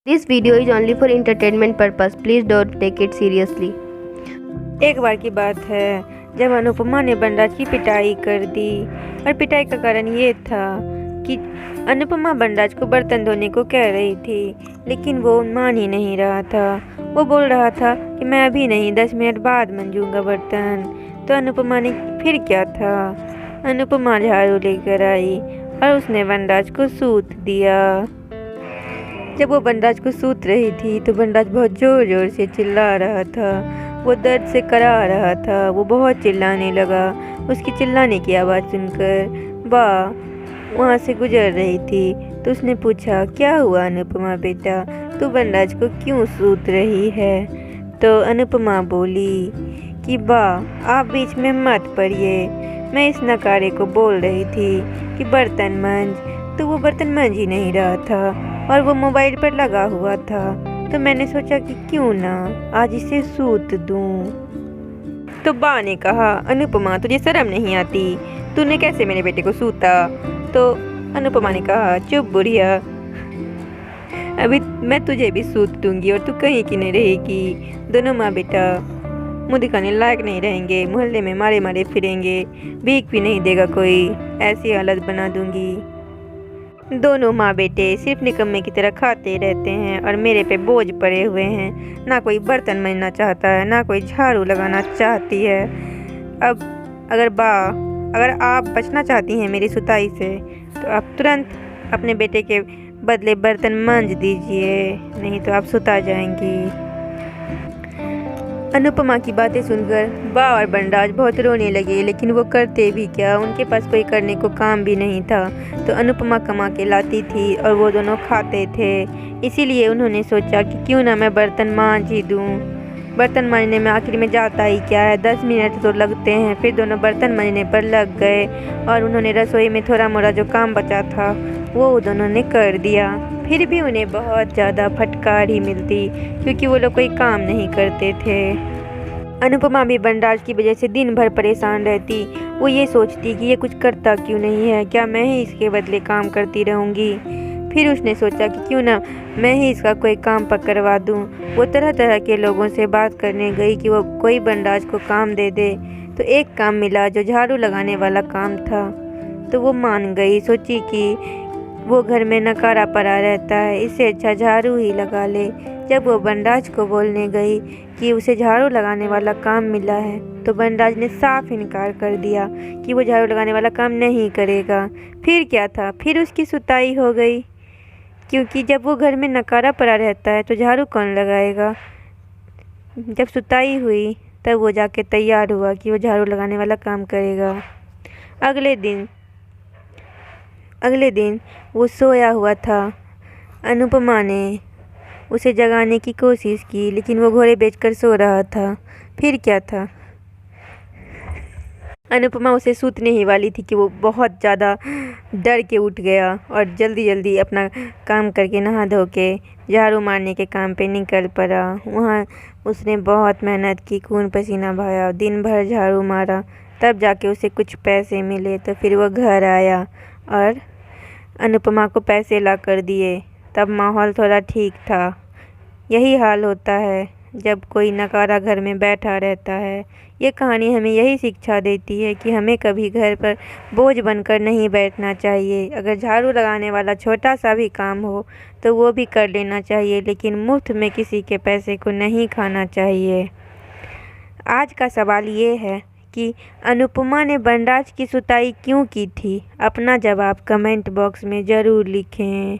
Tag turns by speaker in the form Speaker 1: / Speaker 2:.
Speaker 1: This video is only for entertainment purpose. Please don't take it seriously.
Speaker 2: एक बार की बात है जब अनुपमा ने बनराज की पिटाई कर दी। और पिटाई का कारण ये था कि अनुपमा बनराज को बर्तन धोने को कह रही थी, लेकिन वो मान ही नहीं रहा था। वो बोल रहा था कि मैं अभी नहीं, 10 मिनट बाद मंजूंगा बर्तन। तो अनुपमा ने फिर क्या था, अनुपमा झाड़ू लेकर आई और उसने बनराज को सूत दिया। जब वो बनराज को सूत रही थी तो बनराज बहुत ज़ोर ज़ोर से चिल्ला रहा था। वो दर्द से करा रहा था, वो बहुत चिल्लाने लगा। उसकी चिल्लाने की आवाज़ सुनकर बा वहाँ से गुजर रही थी तो उसने पूछा, क्या हुआ अनुपमा बेटा, तू बनराज को क्यों सूत रही है? तो अनुपमा बोली कि बा आप बीच में मत पड़िए, मैं इस नकारे को बोल रही थी कि बर्तन मांज, तो वो बर्तन मांज ही नहीं रहा था और वो मोबाइल पर लगा हुआ था। तो मैंने सोचा कि क्यों ना आज इसे सूत दूं। तो बा ने कहा, अनुपमा तुझे शर्म नहीं आती, तूने कैसे मेरे बेटे को सूता? तो अनुपमा ने कहा, चुप बुढ़िया, अभी मैं तुझे भी सूत दूंगी और तू कहीं की नहीं रहेगी। दोनों माँ बेटा मुँह दिखाने लायक नहीं रहेंगे, मोहल्ले में मारे मारे फिरेंगे, भीख भी नहीं देगा कोई, ऐसी हालत बना दूंगी। दोनों माँ बेटे सिर्फ निकम्मे की तरह खाते रहते हैं और मेरे पे बोझ पड़े हुए हैं। ना कोई बर्तन मांजना चाहता है, ना कोई झाड़ू लगाना चाहती है। अब अगर आप बचना चाहती हैं मेरी सुताई से तो आप तुरंत अपने बेटे के बदले बर्तन मांज दीजिए, नहीं तो आप सुता जाएंगी। अनुपमा की बातें सुनकर बा और बनराज बहुत रोने लगे, लेकिन वो करते भी क्या, उनके पास कोई करने को काम भी नहीं था। तो अनुपमा कमा के लाती थी और वो दोनों खाते थे, इसीलिए उन्होंने सोचा कि क्यों ना मैं बर्तन मांज ही दूँ। बर्तन मांजने में आखिर में जाता ही क्या है, 10 मिनट तो लगते हैं। फिर दोनों बर्तन मांजने पर लग गए और उन्होंने रसोई में थोड़ा मोड़ा जो काम बचा था वो दोनों ने कर दिया। फिर भी उन्हें बहुत ज़्यादा फटकार ही मिलती क्योंकि वो लोग कोई काम नहीं करते थे। अनुपमा भी बनराज की वजह से दिन भर परेशान रहती। वो ये सोचती कि ये कुछ करता क्यों नहीं है, क्या मैं ही इसके बदले काम करती रहूँगी? फिर उसने सोचा कि क्यों ना मैं ही इसका कोई काम पकड़वा दूँ। वो तरह तरह के लोगों से बात करने गई कि वो कोई बनराज को काम दे दे। तो एक काम मिला जो झाड़ू लगाने वाला काम था, तो वो मान गई। सोची कि वो घर में नकारा पड़ा रहता है, इससे अच्छा झाड़ू ही लगा ले। जब वो बनराज को बोलने गई कि उसे झाड़ू लगाने वाला काम मिला है तो बनराज ने साफ इनकार कर दिया कि वो झाड़ू लगाने वाला काम नहीं करेगा। फिर क्या था, फिर उसकी सुताई हो गई, क्योंकि जब वो घर में नकारा पड़ा रहता है तो झाड़ू कौन लगाएगा। जब सुताई हुई तब वो जाके तैयार हुआ कि वो झाड़ू लगाने वाला काम करेगा। अगले दिन वो सोया हुआ था। अनुपमा ने उसे जगाने की कोशिश की, लेकिन वो घोड़े बेचकर सो रहा था। फिर क्या था, अनुपमा उसे सूतने ही वाली थी कि वो बहुत ज़्यादा डर के उठ गया और जल्दी जल्दी अपना काम करके नहा धो के झाड़ू मारने के काम पे निकल पड़ा। वहाँ उसने बहुत मेहनत की, खून पसीना बहाया, दिन भर झाड़ू मारा, तब जाके उसे कुछ पैसे मिले। तो फिर वो घर आया और अनुपमा को पैसे ला कर दिए, तब माहौल थोड़ा ठीक था। यही हाल होता है जब कोई नकारा घर में बैठा रहता है। ये कहानी हमें यही शिक्षा देती है कि हमें कभी घर पर बोझ बनकर नहीं बैठना चाहिए। अगर झाड़ू लगाने वाला छोटा सा भी काम हो तो वो भी कर लेना चाहिए, लेकिन मुफ्त में किसी के पैसे को नहीं खाना चाहिए। आज का सवाल ये है कि अनुपमा ने बनराज की सुताई क्यों की थी? अपना जवाब कमेंट बॉक्स में ज़रूर लिखें।